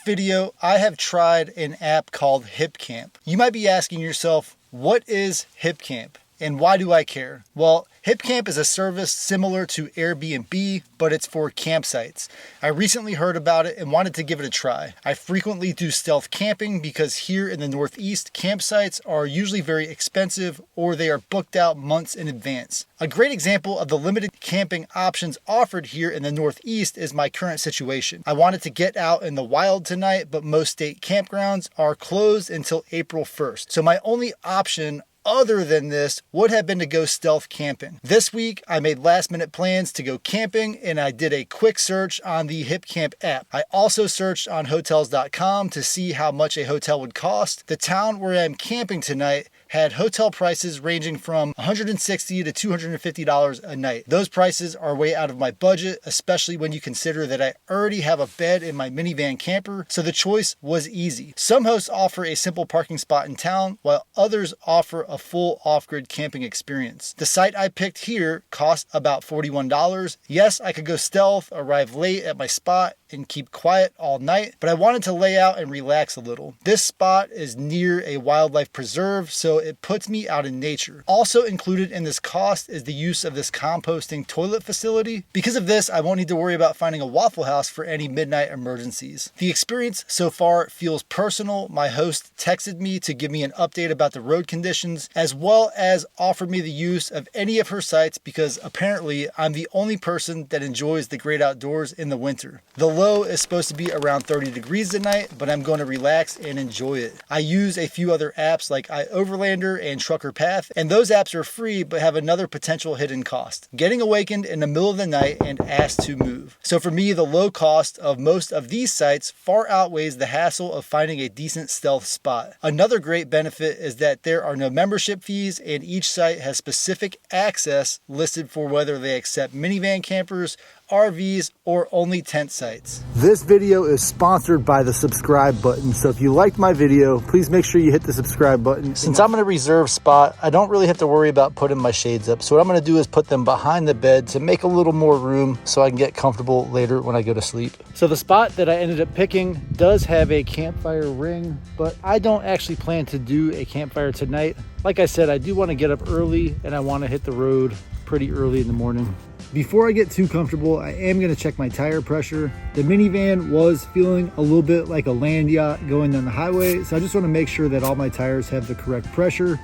this video, I have tried an app called HipCamp. You might be asking yourself, what is HipCamp and why do I care? Well, HipCamp is a service similar to Airbnb, but it's for campsites. I recently heard about it and wanted to give it a try. I frequently do stealth camping because here in the Northeast, campsites are usually very expensive or they are booked out months in advance. A great example of the limited camping options offered here in the Northeast is my current situation. I wanted to get out in the wild tonight, but most state campgrounds are closed until April 1st. So my only option other than this would have been to go stealth camping. This week, I made last minute plans to go camping and I did a quick search on the HipCamp app. I also searched on hotels.com to see how much a hotel would cost. The town where I'm camping tonight had hotel prices ranging from $160 to $250 a night. Those prices are way out of my budget, especially when you consider that I already have a bed in my minivan camper, so the choice was easy. Some hosts offer a simple parking spot in town, while others offer a full off-grid camping experience. The site I picked here cost about $41. Yes, I could go stealth, arrive late at my spot, and keep quiet all night, but I wanted to lay out and relax a little. This spot is near a wildlife preserve, so it puts me out in nature. Also included in this cost is the use of this composting toilet facility. Because of this, I won't need to worry about finding a Waffle House for any midnight emergencies. The experience so far feels personal. My host texted me to give me an update about the road conditions, as well as offered me the use of any of her sites because apparently I'm the only person that enjoys the great outdoors in the winter. The low is supposed to be around 30 degrees tonight, but I'm going to relax and enjoy it. I use a few other apps like iOverlander and Trucker Path, and those apps are free but have another potential hidden cost: getting awakened in the middle of the night and asked to move. So for me, the low cost of most of these sites far outweighs the hassle of finding a decent stealth spot. Another great benefit is that there are no membership fees and each site has specific access listed for whether they accept minivan campers, RVs, or only tent sites. This video is sponsored by the subscribe button, so if you liked my video, please make sure you hit the subscribe button. Since I'm in a reserved spot, I don't really have to worry about putting my shades up, so what I'm going to do is put them behind the bed to make a little more room so I can get comfortable later when I go to sleep. So the spot that I ended up picking does have a campfire ring, but I don't actually plan to do a campfire tonight. Like I said, I do want to get up early and I want to hit the road pretty early in the morning. Before I get too comfortable, I am going to check my tire pressure. The minivan was feeling a little bit like a land yacht going down the highway, so I just want to make sure that all my tires have the correct pressure.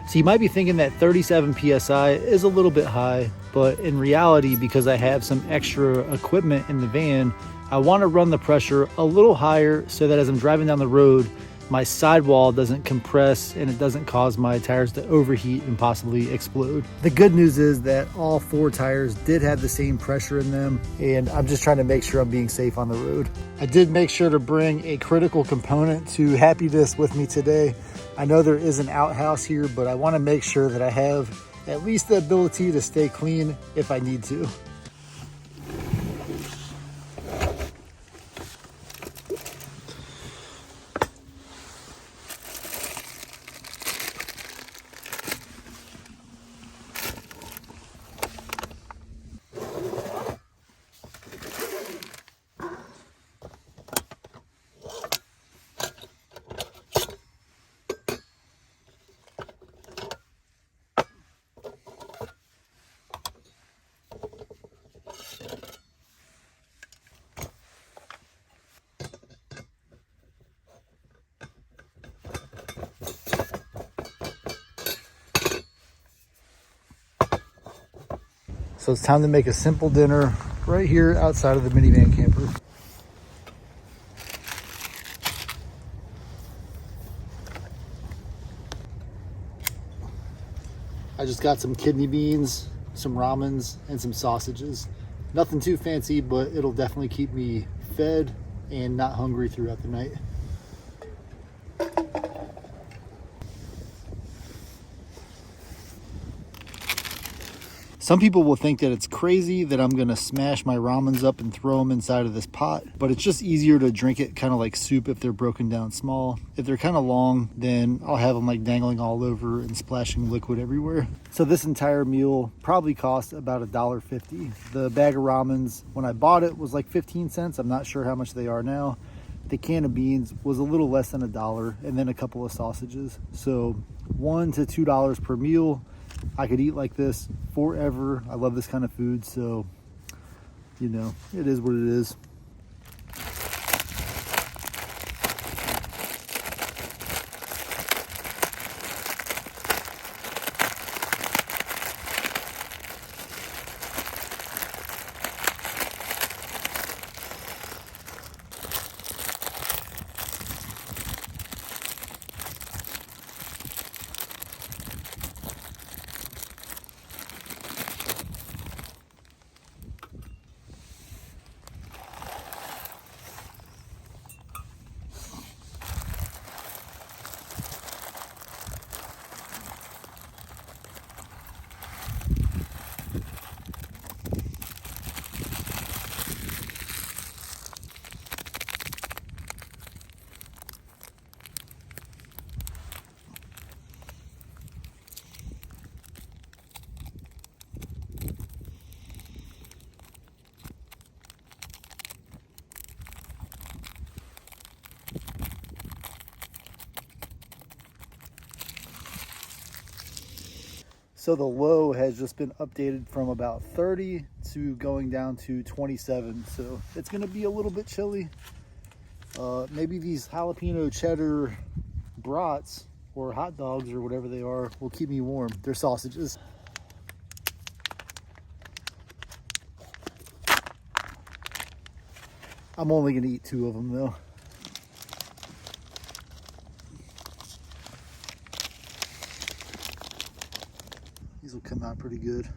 So you might be thinking that 37 PSI is a little bit high, but in reality, because I have some extra equipment in the van, I want to run the pressure a little higher so that as I'm driving down the road, my sidewall doesn't compress and it doesn't cause my tires to overheat and possibly explode. The good news is that all four tires did have the same pressure in them, and I'm just trying to make sure I'm being safe on the road. I did make sure to bring a critical component to happiness with me today. I know there is an outhouse here, but I want to make sure that I have at least the ability to stay clean if I need to. So it's time to make a simple dinner right here outside of the minivan camper. I just got some kidney beans, some ramens, and some sausages. Nothing too fancy, but it'll definitely keep me fed and not hungry throughout the night. Some people will think that it's crazy that I'm gonna smash my ramens up and throw them inside of this pot, but it's just easier to drink it kind of like soup if they're broken down small. If they're kind of long, then I'll have them like dangling all over and splashing liquid everywhere. So this entire meal probably cost about $1.50. The bag of ramens, when I bought it, was like 15 cents. I'm not sure how much they are now. the can of beans was a little less than $1, and then a couple of sausages. So $1 to $2 per meal. I could eat like this forever. I love this kind of food, so you know, it is what it is. So the low has just been updated from about 30 to going down to 27. So it's gonna be a little bit chilly. Maybe these jalapeno cheddar brats or hot dogs or whatever they are will keep me warm. They're sausages. I'm only gonna eat 2 of them though. These will come out pretty good.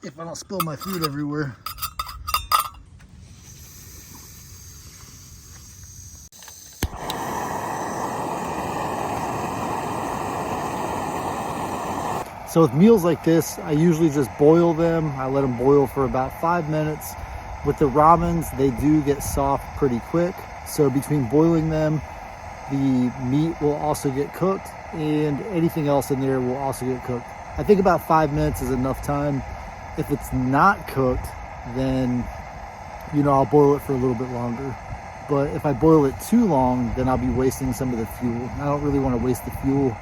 If I don't spill my food everywhere. So with meals like this, I usually just boil them. I let them boil for about 5 minutes. With the ramens, they do get soft pretty quick. So between boiling them, the meat will also get cooked and anything else in there will also get cooked. I think about 5 minutes is enough time. If it's not cooked, then, you know, I'll boil it for a little bit longer. But if I boil it too long, then I'll be wasting some of the fuel. I don't really want to waste the fuel.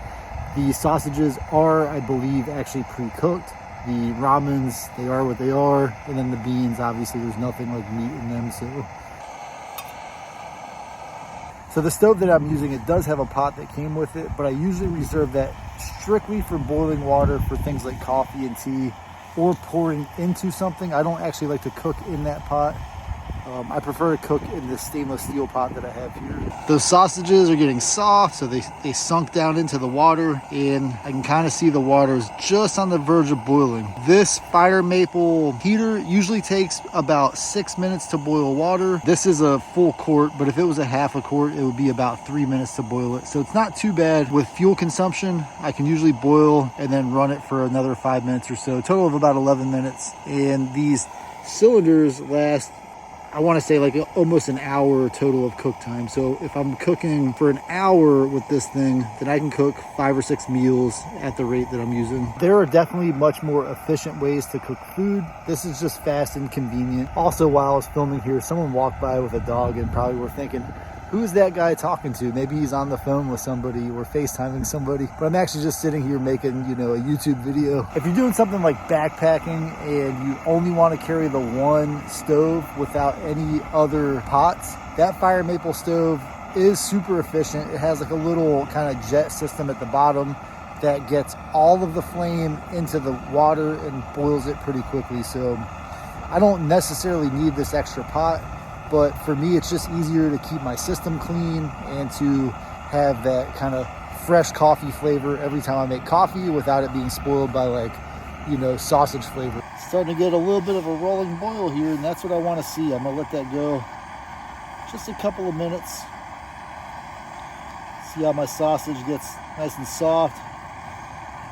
The sausages are, I believe, actually pre-cooked. The ramens, they are what they are. And then the beans, obviously, there's nothing like meat in them, So the stove that I'm using, it does have a pot that came with it, but I usually reserve that strictly for boiling water for things like coffee and tea or pouring into something. I don't actually like to cook in that pot. I prefer to cook in this stainless steel pot that I have here. Those sausages are getting soft, so they sunk down into the water, and I can kind of see the water is just on the verge of boiling. This fire maple heater usually takes about 6 minutes to boil water. This is a full quart, but if it was a half a quart, it would be about 3 minutes to boil it. So it's not too bad. With fuel consumption, I can usually boil and then run it for another 5 minutes or so, a total of about 11 minutes. And these cylinders last, I want to say, like almost an hour total of cook time. So if I'm cooking for an hour with this thing, then I can cook 5 or 6 meals at the rate that I'm using. There are definitely much more efficient ways to cook food. This is just fast and convenient. Also, while I was filming here, someone walked by with a dog and probably were thinking, who's that guy talking to? Maybe he's on the phone with somebody or FaceTiming somebody. But I'm actually just sitting here making, you know, a YouTube video. If you're doing something like backpacking and you only want to carry the one stove without any other pots, that fire maple stove is super efficient. It has like a little kind of jet system at the bottom that gets all of the flame into the water and boils it pretty quickly. So I don't necessarily need this extra pot. But for me, it's just easier to keep my system clean and to have that kind of fresh coffee flavor every time I make coffee without it being spoiled by, like, you know, sausage flavor. It's starting to get a little bit of a rolling boil here, and that's what I want to see. I'm going to let that go just a couple of minutes. See how my sausage gets nice and soft.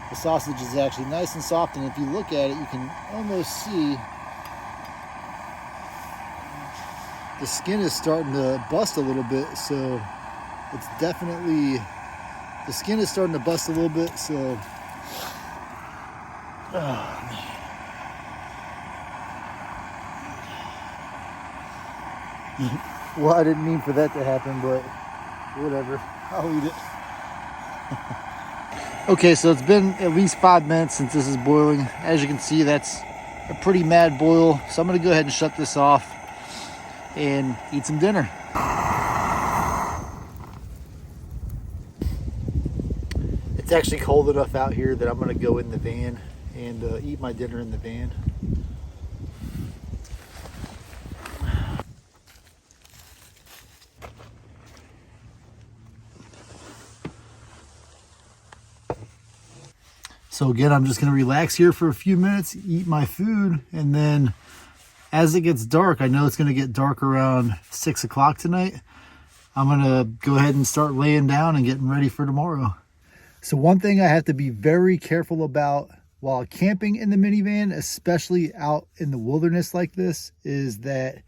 The sausage is actually nice and soft, and if you look at it, you can almost see the skin is starting to bust a little bit, so it's definitely, the skin is starting to bust a little bit, so Well, I didn't mean for that to happen, but whatever. I'll eat it. Okay, so it's been at least 5 minutes since this is boiling. As you can see, that's a pretty mad boil. So I'm gonna go ahead and shut this off and eat some dinner. It's actually cold enough out here that I'm gonna go in the van and eat my dinner in the van. So again, I'm just gonna relax here for a few minutes, eat my food, and then as it gets dark, I know it's gonna get dark around 6 o'clock tonight. I'm gonna go ahead and start laying down and getting ready for tomorrow. So one thing I have to be very careful about while camping in the minivan, especially out in the wilderness like this, is that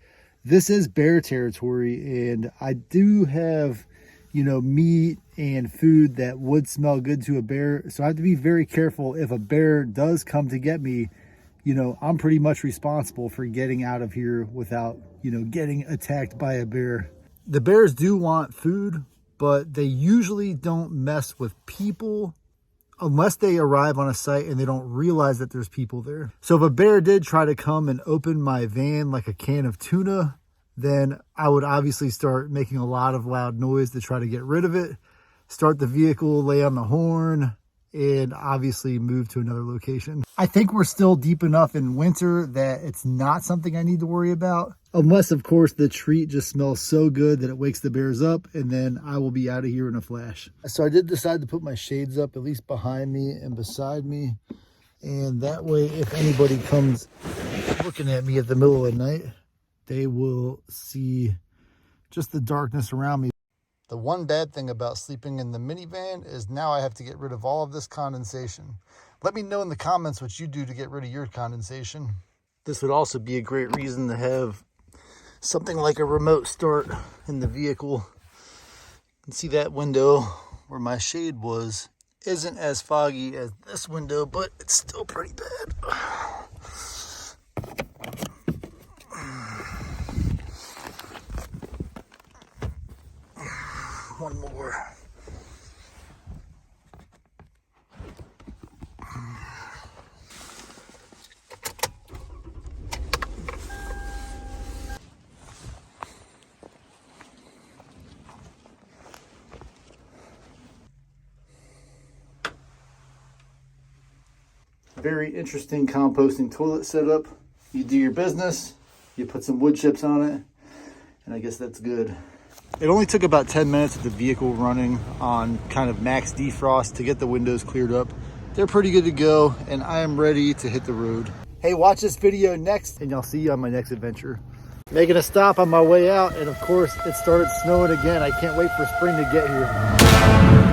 this is bear territory, and I do have, you know, meat and food that would smell good to a bear. So I have to be very careful. If a bear does come to get me, you know, I'm pretty much responsible for getting out of here without, you know, getting attacked by a bear. The bears do want food, but they usually don't mess with people unless they arrive on a site and they don't realize that there's people there. So if a bear did try to come and open my van like a can of tuna, then I would obviously start making a lot of loud noise to try to get rid of it, start the vehicle, lay on the horn, and obviously move to another location. I think we're still deep enough in winter that it's not something I need to worry about. Unless, of course, the treat just smells so good that it wakes the bears up, and then I will be out of here in a flash. So I did decide to put my shades up, at least behind me and beside me. And that way, if anybody comes looking at me at the middle of the night, they will see just the darkness around me. The one bad thing about sleeping in the minivan is now I have to get rid of all of this condensation. Let me know in the comments what you do to get rid of your condensation. This would also be a great reason to have something like a remote start in the vehicle. You can see that window where my shade was isn't as foggy as this window, but it's still pretty bad. One more. Very interesting composting toilet setup. You do your business, you put some wood chips on it, and I guess that's good. It only took about 10 minutes with the vehicle running on kind of max defrost to get the windows cleared up. They're pretty good to go, and I am ready to hit the road. Hey, watch this video next, and I'll see you on my next adventure. Making a stop on my way out, and of course, it started snowing again. I can't wait for spring to get here.